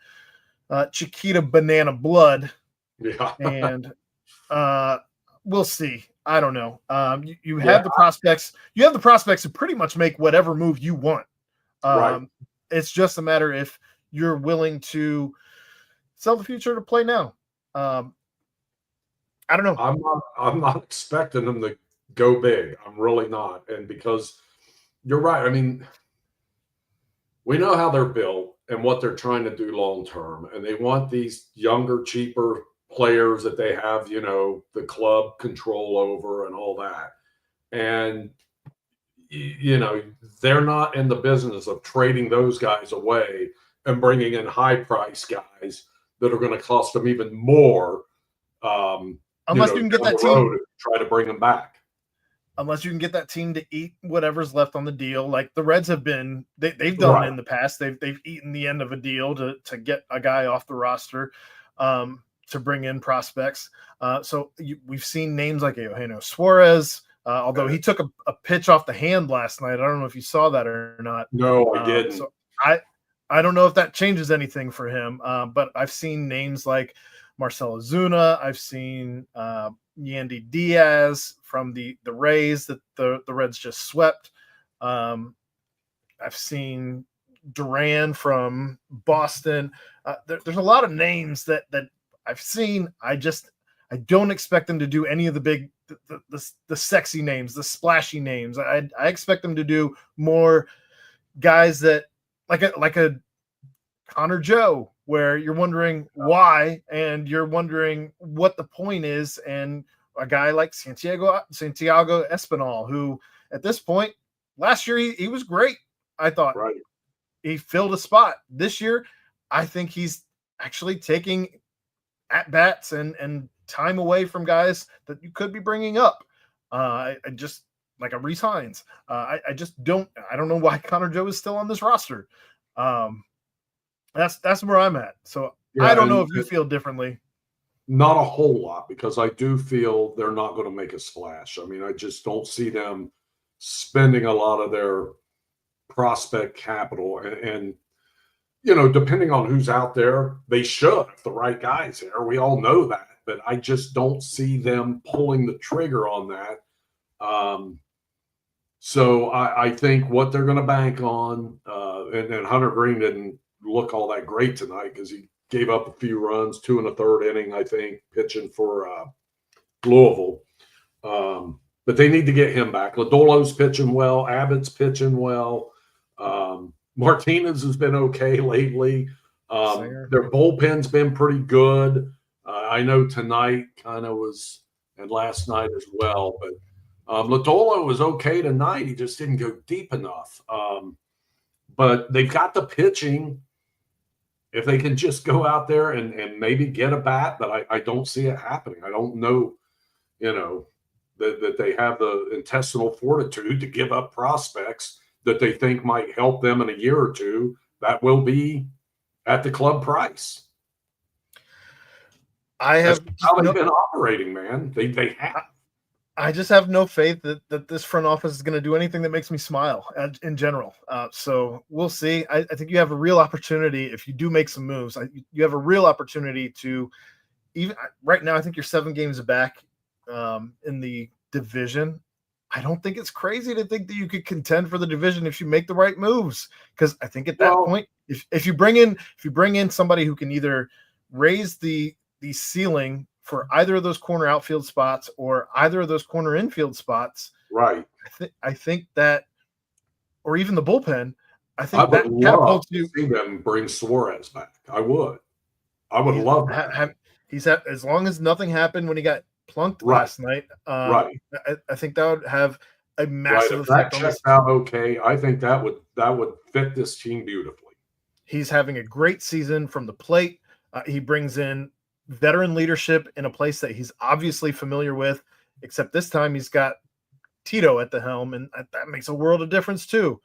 Chiquita banana blood. Yeah. And we'll see. I don't know. You have the prospects. You have the prospects to pretty much make whatever move you want. Right. It's just a matter if you're willing to sell the future to play now. I don't know. I'm not expecting them to go big. I'm really not. And because you're right. I mean, we know how they're built and what they're trying to do long term. And they want these younger, cheaper players that they have, the club control over and all that. And they're not in the business of trading those guys away and bringing in high price guys that are going to cost them even more. Unless you can get that team to try to bring them back. Unless you can get that team to eat whatever's left on the deal, like the Reds have been, they've done in the past. They've eaten the end of a deal to get a guy off the roster, to bring in prospects. So we've seen names like Eugenio Suarez. Although he took a pitch off the hand last night. I don't know if you saw that or not. No, I didn't. So I don't know if that changes anything for him. But I've seen names like Marcell Ozuna. I've seen Yandy Diaz from the Rays that the Reds just swept. I've seen Duran from Boston. There's a lot of names that I've seen. I don't expect them to do any of the big, the sexy names, the splashy names. I expect them to do more guys that like a Connor Joe, where you're wondering why and you're wondering what the point is, and a guy like Santiago Espinal, who at this point last year he was great. I thought he filled a spot. This year, I think he's actually taking at bats and time away from guys that you could be bringing up. I just like a Reese Hines. I don't know why Connor Joe is still on this roster. That's where I'm at. So I don't know if you feel differently. Not a whole lot, because I do feel they're not going to make a splash. I mean, I just don't see them spending a lot of their prospect capital, and depending on who's out there, they should, if the right guy's there. We all know that. But I just don't see them pulling the trigger on that. So I think what they're going to bank on, and Hunter Green didn't look all that great tonight because he gave up a few runs, 2 1/3 inning, I think, pitching for Louisville. But they need to get him back. Lodolo's pitching well. Abbott's pitching well. Martinez has been okay lately. Their bullpen's been pretty good. I know tonight kind of was, and last night as well, but Lodolo was okay tonight. He just didn't go deep enough. But they've got the pitching. If they can just go out there and maybe get a bat, but I don't see it happening. I don't know, that they have the intestinal fortitude to give up prospects that they think might help them in a year or two that will be at the club price. That's how they've been operating, man. They have. I just have no faith that this front office is going to do anything that makes me smile in general. So we'll see. I think you have a real opportunity if you do make some moves. You have a real opportunity to, even right now, I think you're 7 games back in the division. I don't think it's crazy to think that you could contend for the division if you make the right moves. Because I think at that point, if you bring in somebody who can either raise the ceiling for either of those corner outfield spots or either of those corner infield spots, right? I think that or even the bullpen, I I think would that love catapults to you. see them bring Suarez back. I would. I would love that. As long as nothing happened when he got plunked Right. last night. Right. I think that would have a Right. massive If that effect on checks this. out okay, I think that would fit this team beautifully. He's having a great season from the plate. He brings in veteran leadership in a place that he's obviously familiar with, except this time he's got Tito at the helm, and that makes a world of difference too.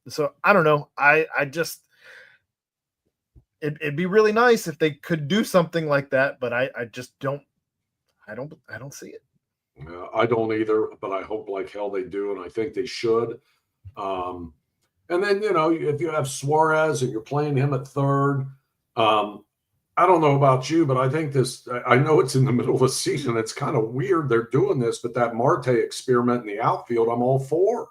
So I don't know. I just it'd be really nice if they could do something like that, but I just don't. I don't see it. I don't either, but I hope like hell they do, and I think they should. And then, if you have Suarez and you're playing him at third, I don't know about you, but I think I know it's in the middle of the season. It's kind of weird they're doing this, but that Marte experiment in the outfield, I'm all for.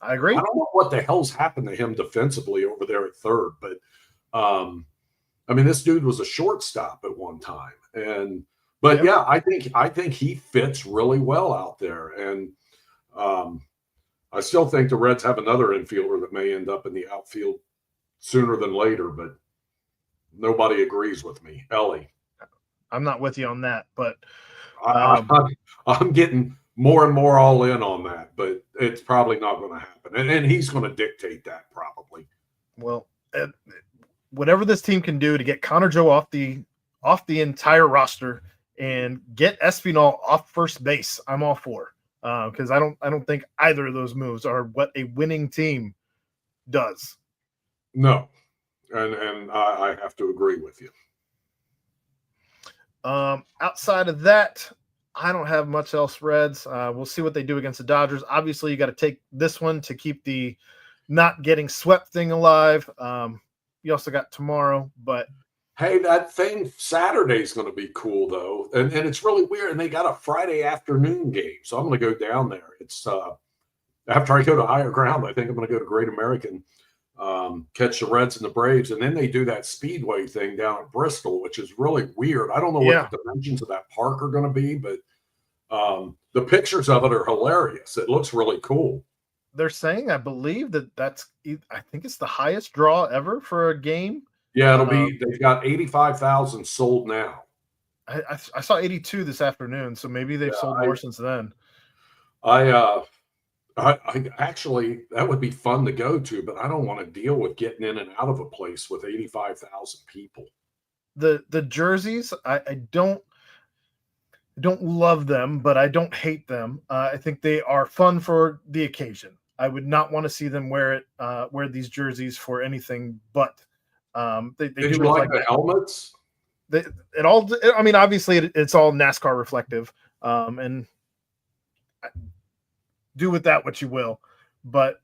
I agree. I don't know what the hell's happened to him defensively over there at third, but this dude was a shortstop at one time. But yeah, I think he fits really well out there. And I still think the Reds have another infielder that may end up in the outfield sooner than later, but nobody agrees with me. Ellie. I'm not with you on that, but I'm getting more and more all in on that, but it's probably not going to happen. And he's going to dictate that probably. Well, whatever this team can do to get Connor Joe off the entire roster and get Espinal off first base, I'm all for. Because I don't think either of those moves are what a winning team does. No, and I have to agree with you. Outside of that, I don't have much else. Reds. We'll see what they do against the Dodgers. Obviously, you got to take this one to keep the not getting swept thing alive. You also got tomorrow, but hey, that thing Saturday is going to be cool though, and it's really weird. And they got a Friday afternoon game, so I'm going to go down there. It's after I go to Higher Ground, I think I'm going to go to Great American, catch the Reds and the Braves, and then they do that Speedway thing down at Bristol, which is really weird. I don't know what the dimensions of that park are going to be, but the pictures of it are hilarious. It looks really cool. They're saying, I believe I think it's the highest draw ever for a game. Yeah, it'll be. They've got 85,000 sold now. I saw 82 this afternoon, so maybe they've sold more since then. I actually, that would be fun to go to, but I don't want to deal with getting in and out of a place with 85,000 people. The jerseys, I don't love them, but I don't hate them. I think they are fun for the occasion. I would not want to see them wear these jerseys for anything but. They Did you like the helmets? Obviously it's all NASCAR reflective, and do with that what you will. But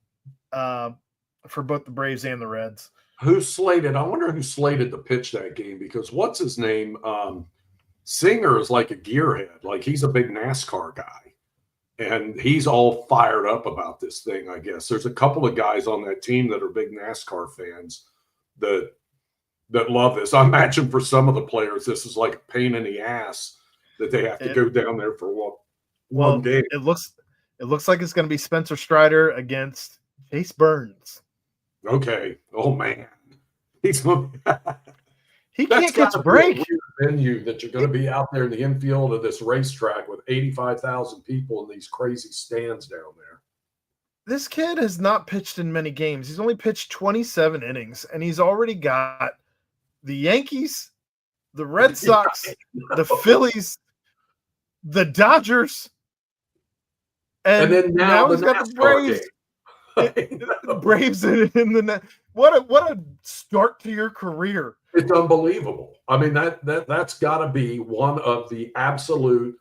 for both the Braves and the Reds, I wonder who slated to pitch that game, because what's his name? Singer is like a gearhead, like he's a big NASCAR guy. And he's all fired up about this thing, I guess. There's a couple of guys on that team that are big NASCAR fans that love this. I imagine for some of the players, this is like a pain in the ass that they have to go down there for one game. It looks like it's going to be Spencer Strider against Chase Burns. Okay. Oh man, he can't catch a break. Weird venue that you're going to be out there in the infield of this racetrack with 85,000 people in these crazy stands down there. This kid has not pitched in many games. He's only pitched 27 innings, and he's already got the Yankees, the Red Sox, the Phillies, the Dodgers, and then now he's got the Braves. Braves in the net. What a start to your career. It's unbelievable. I mean, that's got to be one of the absolute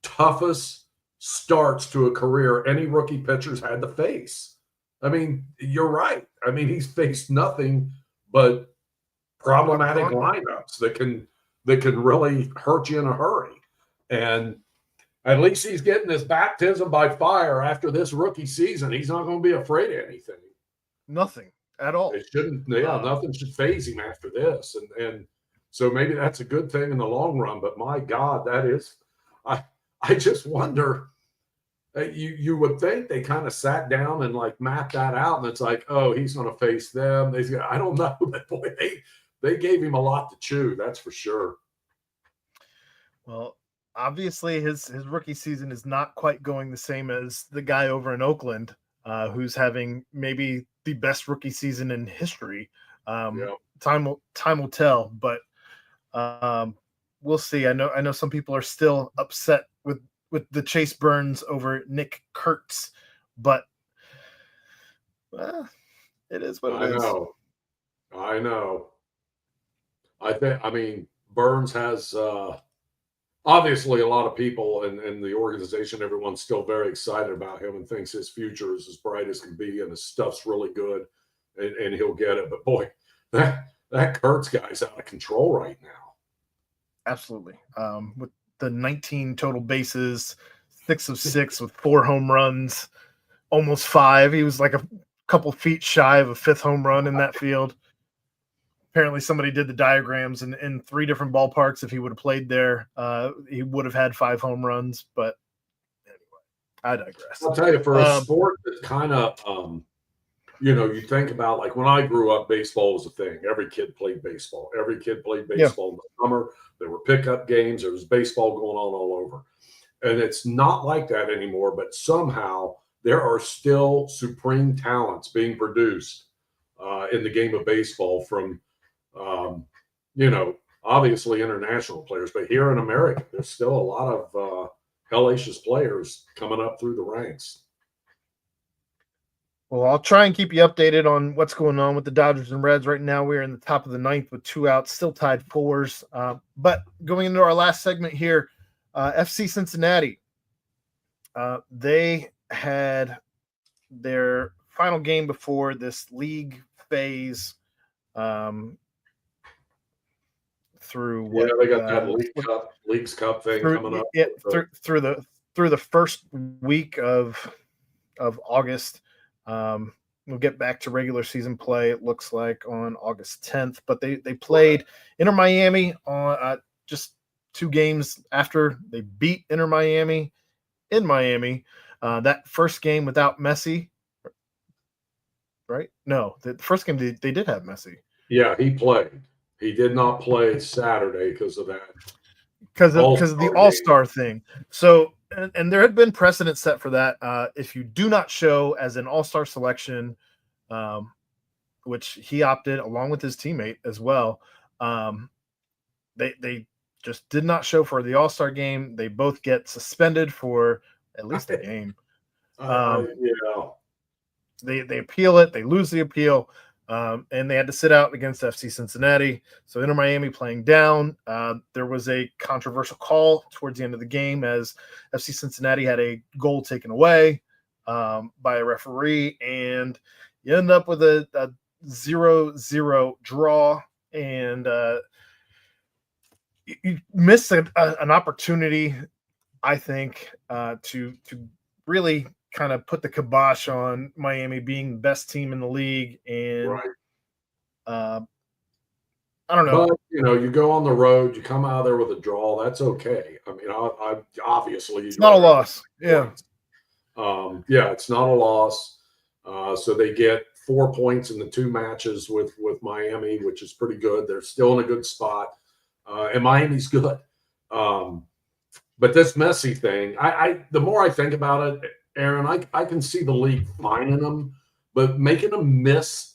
toughest starts to a career any rookie pitcher's had to face. I mean, you're right. I mean, he's faced nothing but problematic lineups that can really hurt you in a hurry. And at least he's getting this baptism by fire after this rookie season. He's not going to be afraid of anything. Nothing at all. It shouldn't. Yeah, nothing should faze him after this. And so maybe that's a good thing in the long run. But my God, that is. I just wonder. You would think they kind of sat down and like mapped that out, and it's like, oh, he's going to face them. I don't know, but boy, they gave him a lot to chew. That's for sure. Well, obviously his rookie season is not quite going the same as the guy over in Oakland, who's having maybe the best rookie season in history. Yeah. Time will tell, but we'll see. I know some people are still upset with the Chase Burns over Nick Kurtz, but it is what it is. I know. I mean, Burns has obviously a lot of people in the organization, everyone's still very excited about him and thinks his future is as bright as can be and his stuff's really good and he'll get it. But boy, that Kurtz guy's out of control right now. Absolutely. With the 19 total bases, 6 of 6 with 4 home runs, almost 5. He was like a couple feet shy of a 5th home run in that field. Apparently somebody did the diagrams in 3 different ballparks. If he would have played there, he would have had 5 home runs. But anyway, I digress. I'll tell you, for a sport that kind of, you think about, like when I grew up, baseball was a thing. Every kid played baseball. Every kid played baseball in the summer. There were pickup games. There was baseball going on all over. And it's not like that anymore, but somehow there are still supreme talents being produced in the game of baseball from, obviously international players. But here in America, there's still a lot of hellacious players coming up through the ranks. Well, I'll try and keep you updated on what's going on with the Dodgers and Reds. Right now, we're in the top of the 9th with 2 outs, still tied 4s. But going into our last segment here, FC Cincinnati, they had their final game before this league phase through what? Yeah, they got that Leagues Cup thing coming up. Yeah, through the first week of August. We'll get back to regular season play, it looks like, on August 10th. But they played Inter Miami on just 2 games after they beat Inter Miami in Miami. That first game without Messi, right? No, the first game they did have Messi. Yeah, he played. He did not play Saturday because of that. Because of the All-Star thing. So, and there had been precedent set for that. If you do not show as an All-Star selection, which he opted along with his teammate as well, they just did not show for the All-Star game. They both get suspended for at least a game. They appeal it. They lose the appeal. And they had to sit out against FC Cincinnati. So Inter Miami playing down. There was a controversial call towards the end of the game as FC Cincinnati had a goal taken away by a referee, and you end up with a 0-0 draw, and you missed an opportunity, I think, to really kind of put the kibosh on Miami being the best team in the league. And I don't know. But, you go on the road, you come out of there with a draw. That's okay. I mean, I obviously it's not a loss. Yeah. It's not a loss. So they get 4 points in the 2 matches with Miami, which is pretty good. They're still in a good spot. And Miami's good. But this Messi thing, the more I think about it, Aaron, I can see the league fining them, but making them miss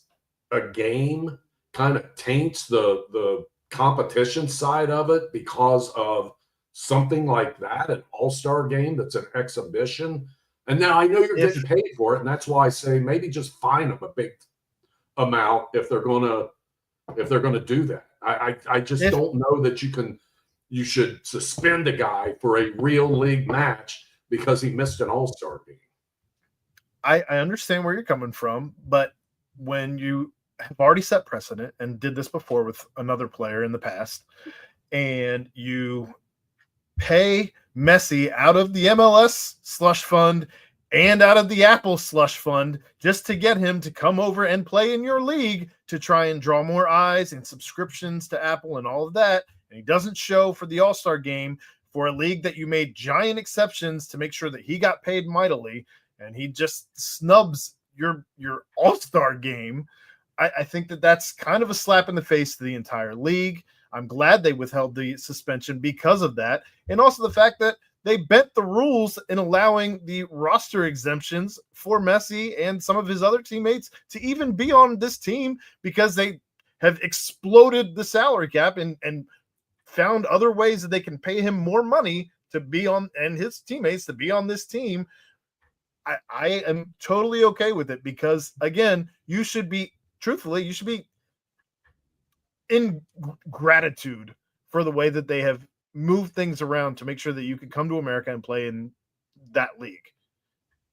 a game kind of taints the competition side of it because of something like that, an all-star game that's an exhibition. And now I know you're getting paid for it, and that's why I say maybe just fine them a big amount if they're gonna do that. I just don't know that you should suspend a guy for a real league match because he missed an all-star game. I understand where you're coming from, but when you have already set precedent and did this before with another player in the past, and you pay Messi out of the MLS slush fund and out of the Apple slush fund just to get him to come over and play in your league to try and draw more eyes and subscriptions to Apple and all of that, and he doesn't show for the All-Star game for a league that you made giant exceptions to make sure that he got paid mightily, and he just snubs your all-star game. I think that that's kind of a slap in the face to the entire league. I'm glad they withheld the suspension because of that. And also the fact that they bent the rules in allowing the roster exemptions for Messi and some of his other teammates to even be on this team, because they have exploded the salary cap and found other ways that they can pay him more money to be on, and his teammates to be on this team. I am totally okay with it, because again, you should be in gratitude for the way that they have moved things around to make sure that you can come to America and play in that league.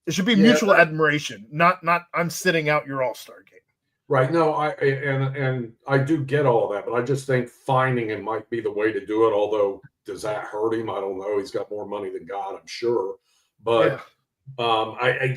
It should be mutual admiration, not I'm sitting out your all-star game. Right. No, I do get all that, but I just think fining him might be the way to do it. Although, does that hurt him? I don't know. He's got more money than God, I'm sure. But I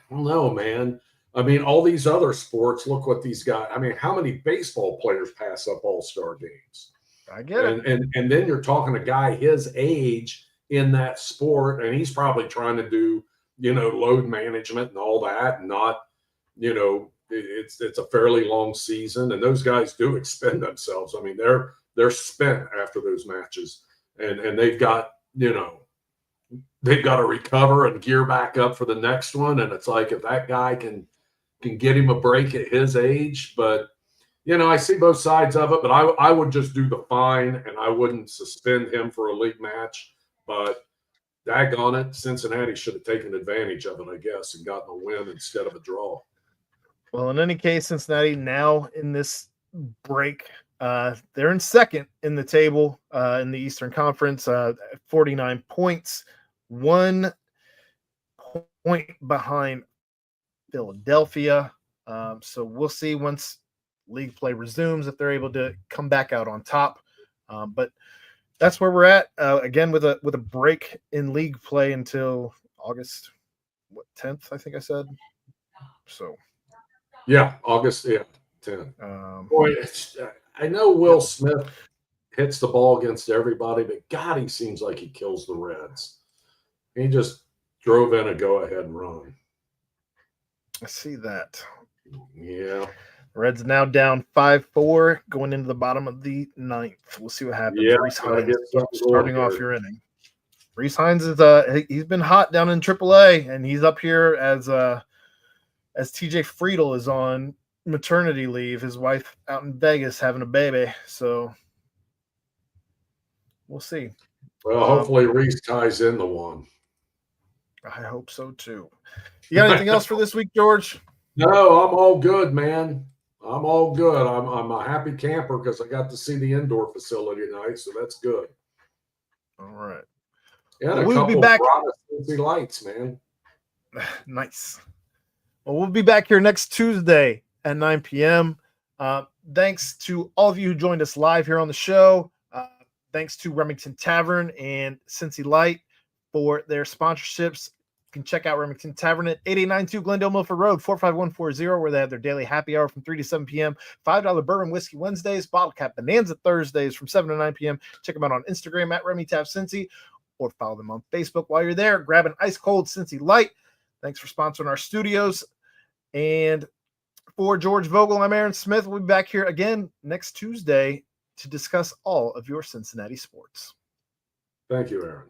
don't know, man. I mean, all these other sports, look what these guys. I mean, how many baseball players pass up all-star games? I get it. And then you're talking a guy his age in that sport, and he's probably trying to do, load management and all that, and not, it's a fairly long season, and those guys do expend themselves. I mean, they're spent after those matches, and they've got, they've got to recover and gear back up for the next one. And it's like, if that guy can get him a break at his age, but I see both sides of it, but I would just do the fine, and I wouldn't suspend him for a league match. But daggone it, Cincinnati should have taken advantage of it, I guess, and gotten a win instead of a draw. Well, in any case, Cincinnati now in this break, they're in second in the table in the Eastern Conference, 49 points, 1 point behind Philadelphia. So we'll see once league play resumes if they're able to come back out on top. But that's where we're at. Again, with a break in league play until August 10th, I think I said. So yeah, August 10th. Boy, I know Will Smith hits the ball against everybody, but God, he seems like he kills the Reds. He just drove in a go-ahead run. I see that. Yeah. Reds now down 5-4 going into the bottom of the 9th. We'll see what happens. Yeah, Reese Hines starting off your inning. Reese Hines is he's been hot down in AAA, and he's up here as TJ Friedel is on maternity leave. His wife out in Vegas having a baby, so we'll see. Well, hopefully Reese ties in the one. I hope so too. You got anything else for this week, George? No, I'm all good, man. I'm all good. I'm a happy camper because I got to see the indoor facility tonight, so that's good. All right. Yeah, well, we'll be back. Cincy Lights, man. Nice. Well, we'll be back here next Tuesday at 9 p.m. Thanks to all of you who joined us live here on the show. Thanks to Remington Tavern and Cincy Light for their sponsorships. You can check out Remington Tavern at 8892 Glendale Milford Road, 45140, where they have their daily happy hour from 3 to 7 p.m. $5 bourbon whiskey Wednesdays, bottle cap bonanza Thursdays from 7 to 9 p.m. Check them out on Instagram at RemyTavCincy, or follow them on Facebook while you're there. Grab an ice cold Cincy Light. Thanks for sponsoring our studios. And for George Vogel, I'm Aaron Smith. We'll be back here again next Tuesday to discuss all of your Cincinnati sports. Thank you, Aaron.